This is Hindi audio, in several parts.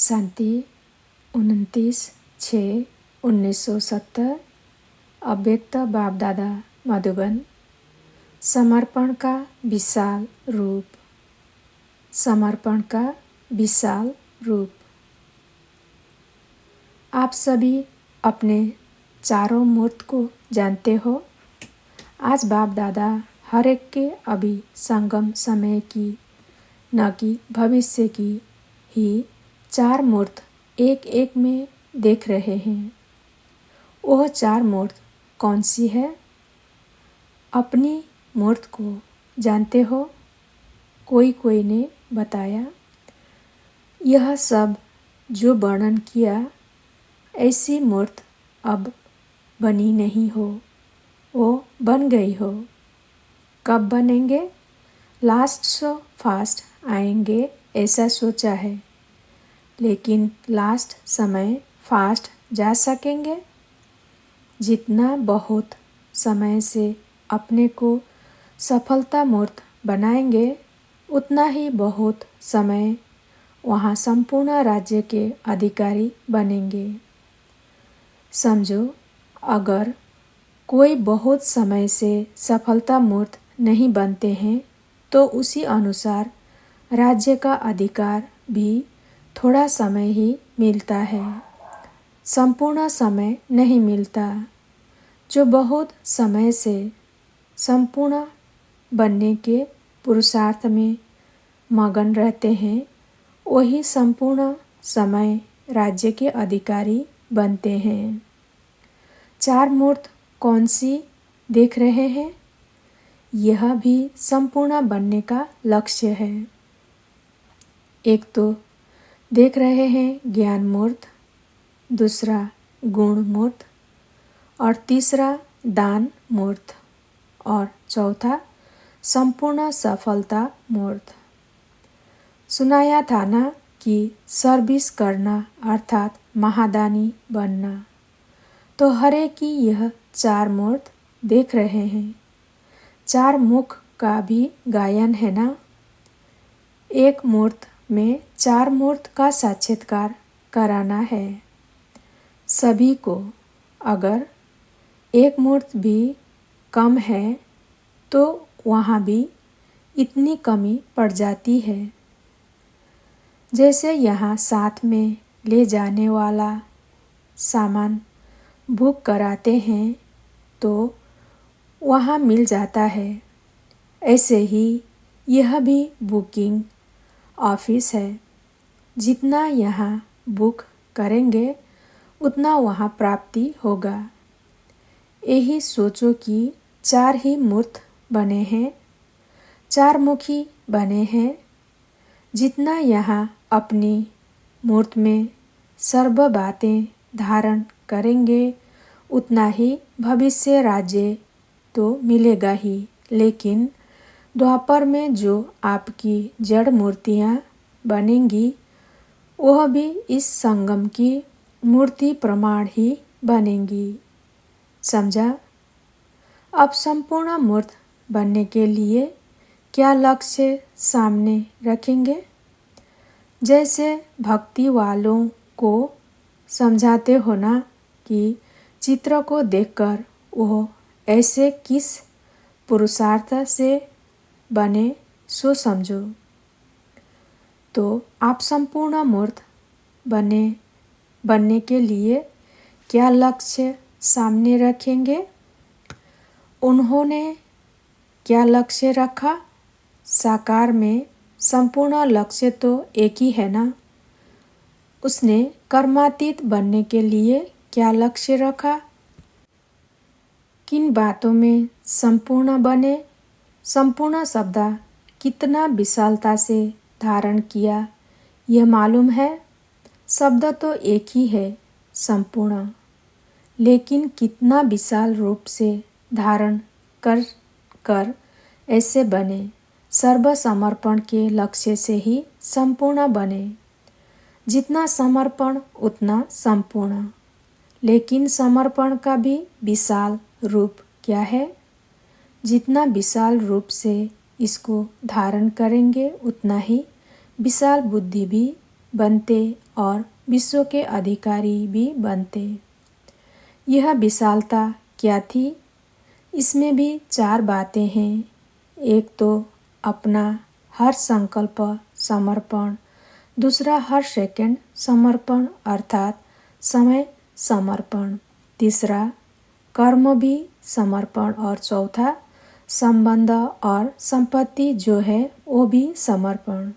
शांति 29/6/1970 अव्यक्त बाप दादा मधुबन। समर्पण का विशाल रूप। समर्पण का विशाल रूप। आप सभी अपने चारों मूर्त को जानते हो। आज बाप दादा हर एक के अभी संगम समय की न कि भविष्य की ही चार मूर्त एक एक में देख रहे हैं। वह चार मूर्त कौन सी है? अपनी मूर्त को जानते हो? कोई ने बताया। यह सब जो वर्णन किया ऐसी मूर्त अब बनी नहीं हो, वो बन गई हो। कब बनेंगे? लास्ट सो फास्ट आएंगे ऐसा सोचा है, लेकिन लास्ट समय फास्ट जा सकेंगे? जितना बहुत समय से अपने को सफलता मूर्त बनाएंगे उतना ही बहुत समय वहाँ संपूर्ण राज्य के अधिकारी बनेंगे। समझो, अगर कोई बहुत समय से सफलता मूर्त नहीं बनते हैं तो उसी अनुसार राज्य का अधिकार भी थोड़ा समय ही मिलता है, संपूर्ण समय नहीं मिलता। जो बहुत समय से संपूर्ण बनने के पुरुषार्थ में मगन रहते हैं वही संपूर्ण समय राज्य के अधिकारी बनते हैं। चार मूर्त कौन सी देख रहे हैं? यह भी संपूर्ण बनने का लक्ष्य है। एक तो देख रहे हैं ज्ञान मूर्त, दूसरा गुण मूर्त और तीसरा दान मूर्त और चौथा संपूर्ण सफलता मूर्त। सुनाया था ना कि सर्विस करना अर्थात महादानी बनना। तो हरे की यह चार मूर्त देख रहे हैं। चार मुख का भी गायन है ना। एक मूर्त में चार मूर्त का साक्षात्कार कराना है सभी को। अगर एक मूर्त भी कम है तो वहाँ भी इतनी कमी पड़ जाती है। जैसे यहाँ साथ में ले जाने वाला सामान बुक कराते हैं तो वहाँ मिल जाता है, ऐसे ही यह भी बुकिंग ऑफिस है। जितना यहाँ बुक करेंगे उतना वहाँ प्राप्ति होगा। यही सोचो कि चार ही मूर्त बने हैं, चार मुखी बने हैं। जितना यहाँ अपनी मूर्त में सर्व बातें धारण करेंगे उतना ही भविष्य राज्य तो मिलेगा ही, लेकिन द्वापर में जो आपकी जड़ मूर्तियाँ बनेंगी वह भी इस संगम की मूर्ति प्रमाण ही बनेंगी। समझा? अब संपूर्ण मूर्त बनने के लिए क्या लक्ष्य सामने रखेंगे? जैसे भक्ति वालों को समझाते हो ना कि चित्र को देखकर वह ऐसे किस पुरुषार्थ से बने सो समझो। तो आप संपूर्ण मूर्त बनने के लिए क्या लक्ष्य सामने रखेंगे? उन्होंने क्या लक्ष्य रखा? साकार में संपूर्ण लक्ष्य तो एक ही है ना। उसने कर्मातीत बनने के लिए क्या लक्ष्य रखा? किन बातों में संपूर्ण बने? संपूर्ण शब्द कितना विशालता से धारण किया यह मालूम है। शब्द तो एक ही है संपूर्ण, लेकिन कितना विशाल रूप से धारण कर ऐसे बने। सर्व समर्पण के लक्ष्य से ही संपूर्ण बने। जितना समर्पण उतना संपूर्ण। लेकिन समर्पण का भी विशाल रूप क्या है? जितना विशाल रूप से इसको धारण करेंगे उतना ही विशाल बुद्धि भी बनते और विश्व के अधिकारी भी बनते। यह विशालता क्या थी? इसमें भी 4 बातें हैं। एक तो अपना हर संकल्प समर्पण, दूसरा हर सेकंड समर्पण अर्थात समय समर्पण, तीसरा कर्म भी समर्पण और चौथा संबंध और संपत्ति जो है वो भी समर्पण।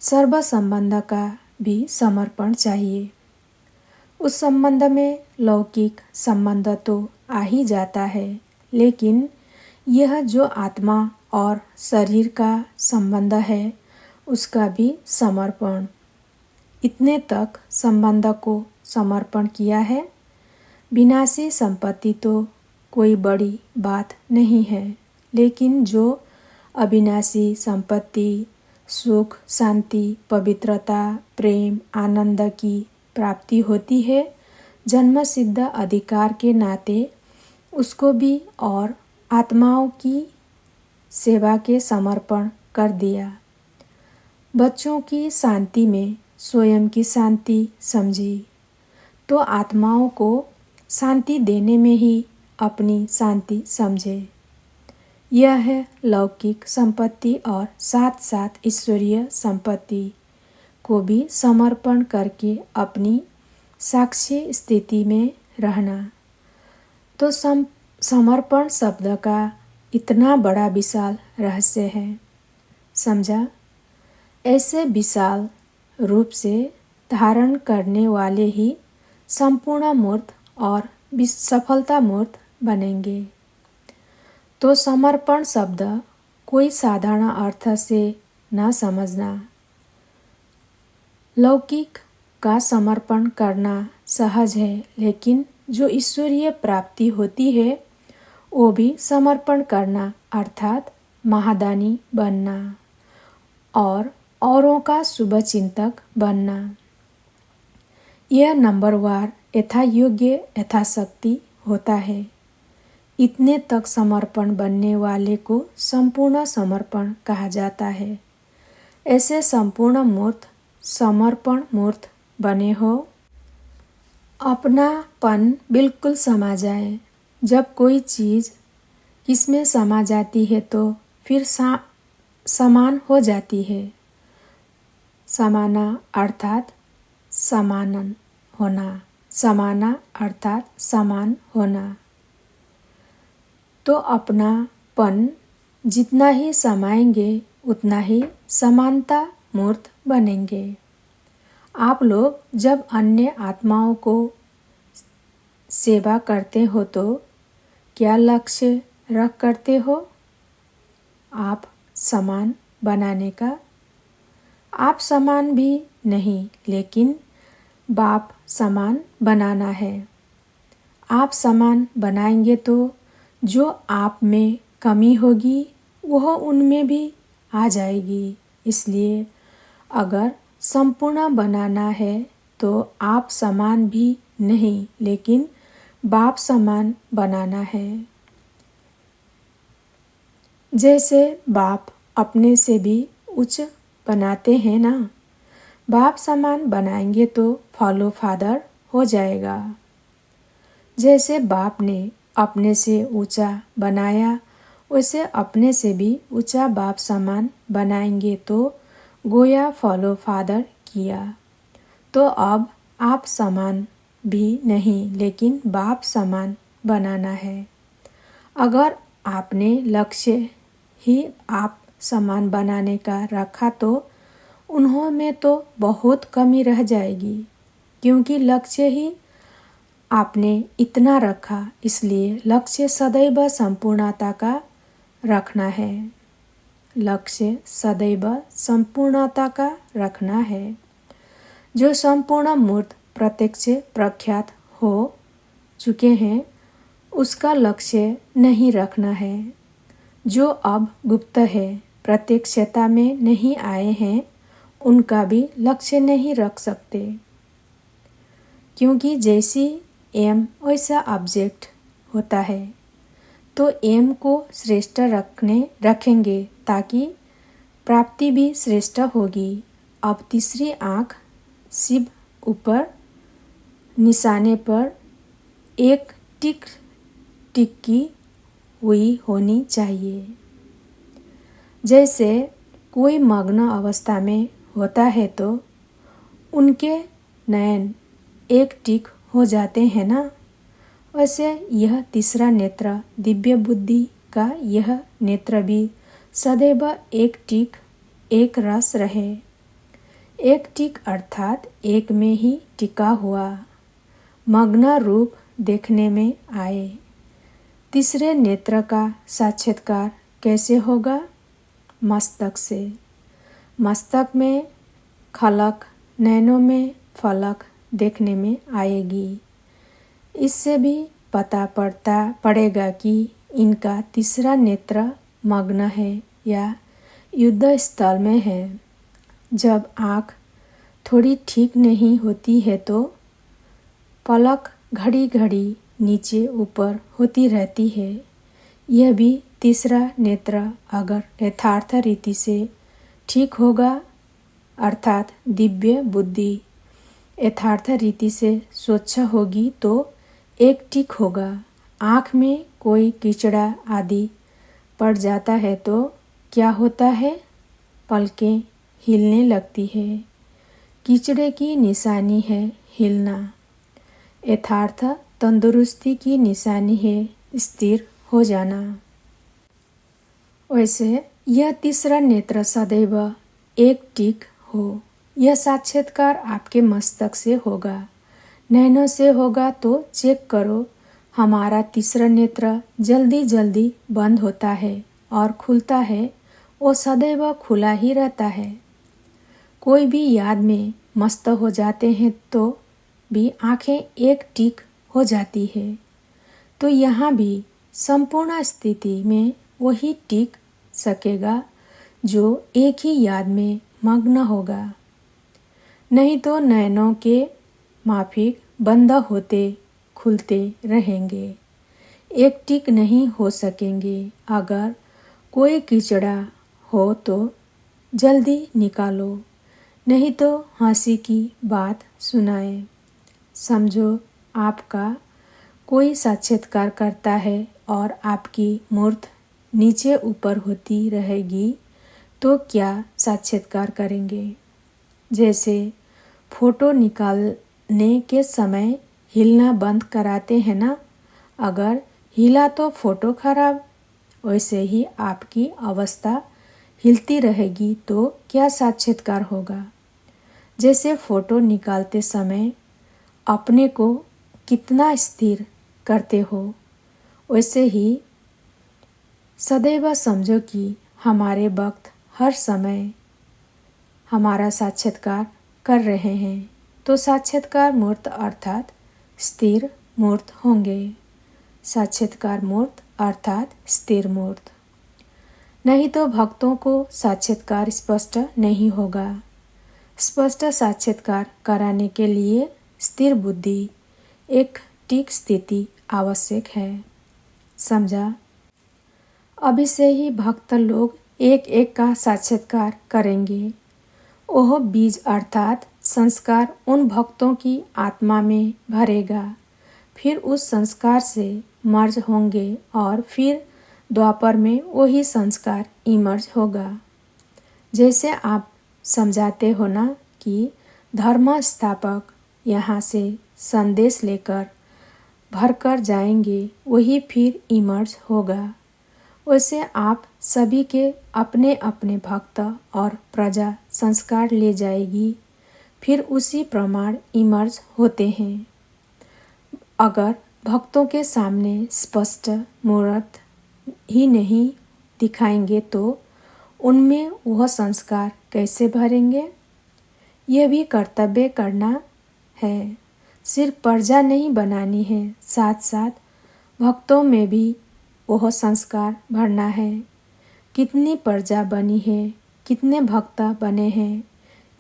सर्व संबंध का भी समर्पण चाहिए। उस संबंध में लौकिक संबंध तो आ ही जाता है, लेकिन यह जो आत्मा और शरीर का संबंध है उसका भी समर्पण। इतने तक संबंध को समर्पण किया है। विनाशी संपत्ति तो कोई बड़ी बात नहीं है, लेकिन जो अविनाशी संपत्ति सुख, शांति, पवित्रता, प्रेम, आनंद की प्राप्ति होती है, जन्म सिद्ध अधिकार के नाते उसको भी और आत्माओं की सेवा के समर्पण कर दिया। बच्चों की शांति में स्वयं की शांति समझी तो आत्माओं को शांति देने में ही अपनी शांति समझे। यह है लौकिक संपत्ति और साथ साथ ईश्वरीय संपत्ति को भी समर्पण करके अपनी साक्षी स्थिति में रहना। तो समर्पण शब्द का इतना बड़ा विशाल रहस्य है, समझा? ऐसे विशाल रूप से धारण करने वाले ही संपूर्ण मूर्त और सफलता मूर्त बनेंगे। तो समर्पण शब्द कोई साधारण अर्थ से न समझना। लौकिक का समर्पण करना सहज है, लेकिन जो ईश्वरीय प्राप्ति होती है वो भी समर्पण करना अर्थात महादानी बनना और औरों का शुभ चिंतक बनना। यह नंबरवार यथा योग्य यथाशक्ति होता है। इतने तक समर्पण बनने वाले को संपूर्ण समर्पण कहा जाता है। ऐसे संपूर्ण मूर्त समर्पण मूर्त बने हो। अपनापन बिल्कुल समा जाए। जब कोई चीज़ किसमें समा जाती है तो फिर समान हो जाती है। समाना अर्थात समानन होना, समाना अर्थात समान होना। तो अपनापन जितना ही समाएंगे उतना ही समानता मूर्त बनेंगे। आप लोग जब अन्य आत्माओं को सेवा करते हो तो क्या लक्ष्य रख करते हो? आप समान बनाने का। आप समान भी नहीं, लेकिन बाप समान बनाना है। आप समान बनाएंगे तो जो आप में कमी होगी वह उनमें भी आ जाएगी। इसलिए अगर संपूर्ण बनाना है तो आप समान भी नहीं, लेकिन बाप समान बनाना है। जैसे बाप अपने से भी उच्च बनाते हैं ना, बाप समान बनाएंगे तो फॉलो फादर हो जाएगा। जैसे बाप ने अपने से ऊंचा बनाया वैसे अपने से भी ऊंचा बाप समान बनाएंगे तो गोया फॉलो फादर किया। तो अब आप समान भी नहीं, लेकिन बाप समान बनाना है। अगर आपने लक्ष्य ही आप समान बनाने का रखा तो उन्हों में तो बहुत कमी रह जाएगी, क्योंकि लक्ष्य ही आपने इतना रखा। इसलिए लक्ष्य सदैव संपूर्णता का रखना है। लक्ष्य सदैव संपूर्णता का रखना है। जो संपूर्ण मूर्त प्रत्यक्ष प्रख्यात हो चुके हैं उसका लक्ष्य नहीं रखना है। जो अब गुप्त है, प्रत्यक्षता में नहीं आए हैं, उनका भी लक्ष्य नहीं रख सकते, क्योंकि जैसी एम वैसा ऑब्जेक्ट होता है। तो एम को श्रेष्ठ रखेंगे ताकि प्राप्ति भी श्रेष्ठ होगी। अब तीसरी आँख शिव ऊपर निशाने पर एक टिक टिकी हुई होनी चाहिए। जैसे कोई मग्न अवस्था में होता है तो उनके नयन एक टिक हो जाते हैं ना, वैसे यह तीसरा नेत्र दिव्य बुद्धि का यह नेत्र भी सदैव एक टिक एक रस रहे। एक टिक अर्थात एक में ही टिका हुआ मग्न रूप देखने में आए। तीसरे नेत्र का साक्षात्कार कैसे होगा? मस्तक से। मस्तक में खलक, नैनों में फलक देखने में आएगी। इससे भी पता पड़ेगा कि इनका तीसरा नेत्र मग्न है या युद्ध स्थल में है। जब आँख थोड़ी ठीक नहीं होती है तो पलक घड़ी घड़ी नीचे ऊपर होती रहती है। यह भी तीसरा नेत्र अगर यथार्थ रीति से ठीक होगा, अर्थात दिव्य बुद्धि यथार्थ रीति से स्वच्छ होगी तो एक टिक होगा। आँख में कोई कीचड़ा आदि पड़ जाता है तो क्या होता है? पलकें हिलने लगती है। कीचड़े की निशानी है हिलना। यथार्थ तंदुरुस्ती की निशानी है स्थिर हो जाना। वैसे यह तीसरा नेत्र सदैव एक टिक हो। यह साक्षात्कार आपके मस्तक से होगा, नैनों से होगा तो चेक करो। हमारा तीसरा नेत्र जल्दी जल्दी बंद होता है और खुलता है, वो सदैव खुला ही रहता है। कोई भी याद में मस्त हो जाते हैं तो भी आँखें एक टिक हो जाती है। तो यहाँ भी संपूर्ण स्थिति में वही टिक सकेगा जो एक ही याद में मग्न होगा। नहीं तो नैनों के माफिक बंद होते खुलते रहेंगे, एक टिक नहीं हो सकेंगे। अगर कोई कीचड़ा हो तो जल्दी निकालो, नहीं तो हंसी की बात सुनाए। समझो आपका कोई साक्षात्कार करता है और आपकी मूर्त नीचे ऊपर होती रहेगी तो क्या साक्षात्कार करेंगे? जैसे फोटो निकालने के समय हिलना बंद कराते हैं ना, अगर हिला तो फोटो खराब। वैसे ही आपकी अवस्था हिलती रहेगी तो क्या साक्षात्कार होगा? जैसे फोटो निकालते समय अपने को कितना स्थिर करते हो, वैसे ही सदैव समझो कि हमारे वक्त हर समय हमारा साक्षात्कार कर रहे हैं तो साक्षात्कार मूर्त अर्थात स्थिर मूर्त होंगे। साक्षात्कार मूर्त अर्थात स्थिर मूर्त। नहीं तो भक्तों को साक्षात्कार स्पष्ट नहीं होगा। स्पष्ट साक्षात्कार कराने के लिए स्थिर बुद्धि एक टिक स्थिति आवश्यक है। समझा? अभी से ही भक्त लोग एक एक का साक्षात्कार करेंगे। वह बीज अर्थात संस्कार उन भक्तों की आत्मा में भरेगा। फिर उस संस्कार से मर्ज होंगे और फिर द्वापर में वही संस्कार इमर्ज होगा। जैसे आप समझाते हो ना कि धर्म स्थापक यहाँ से संदेश लेकर भरकर जाएंगे, वही फिर इमर्ज होगा। वैसे आप सभी के अपने अपने भक्त और प्रजा संस्कार ले जाएगी, फिर उसी प्रमाण इमर्ज होते हैं। अगर भक्तों के सामने स्पष्ट मूर्त ही नहीं दिखाएंगे तो उनमें वह संस्कार कैसे भरेंगे? यह भी कर्तव्य करना है। सिर्फ प्रजा नहीं बनानी है, साथ साथ भक्तों में भी वह संस्कार भरना है। कितनी प्रजा बनी है, कितने भक्त बने हैं,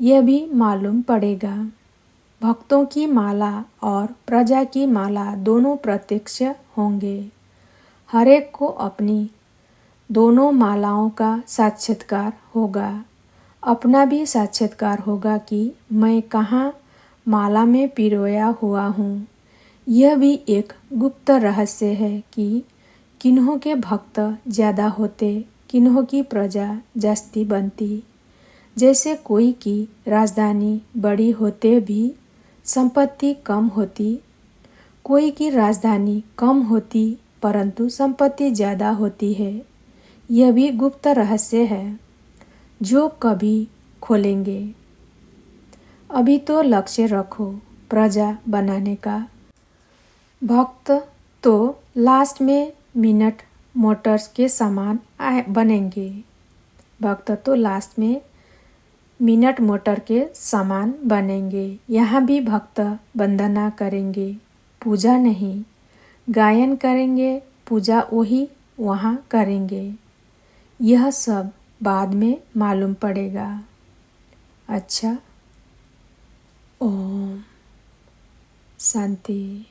यह भी मालूम पड़ेगा। भक्तों की माला और प्रजा की माला दोनों प्रत्यक्ष होंगे। हर एक को अपनी दोनों मालाओं का साक्षात्कार होगा। अपना भी साक्षात्कार होगा कि मैं कहाँ माला में पिरोया हुआ हूँ। यह भी एक गुप्त रहस्य है कि किन्हों के भक्त ज़्यादा होते, किन्हों की प्रजा जास्ती बनती। जैसे कोई की राजधानी बड़ी होते भी संपत्ति कम होती, कोई की राजधानी कम होती परंतु संपत्ति ज़्यादा होती है। यह भी गुप्त रहस्य है जो कभी खोलेंगे। अभी तो लक्ष्य रखो प्रजा बनाने का। भक्त तो लास्ट में मिनट मोटर्स के समान बनेंगे। भक्त तो लास्ट में मिनट मोटर के समान बनेंगे। यहाँ भी भक्त वंदना करेंगे, पूजा नहीं। गायन करेंगे, पूजा वही वहाँ करेंगे। यह सब बाद में मालूम पड़ेगा। अच्छा, ओम शांति।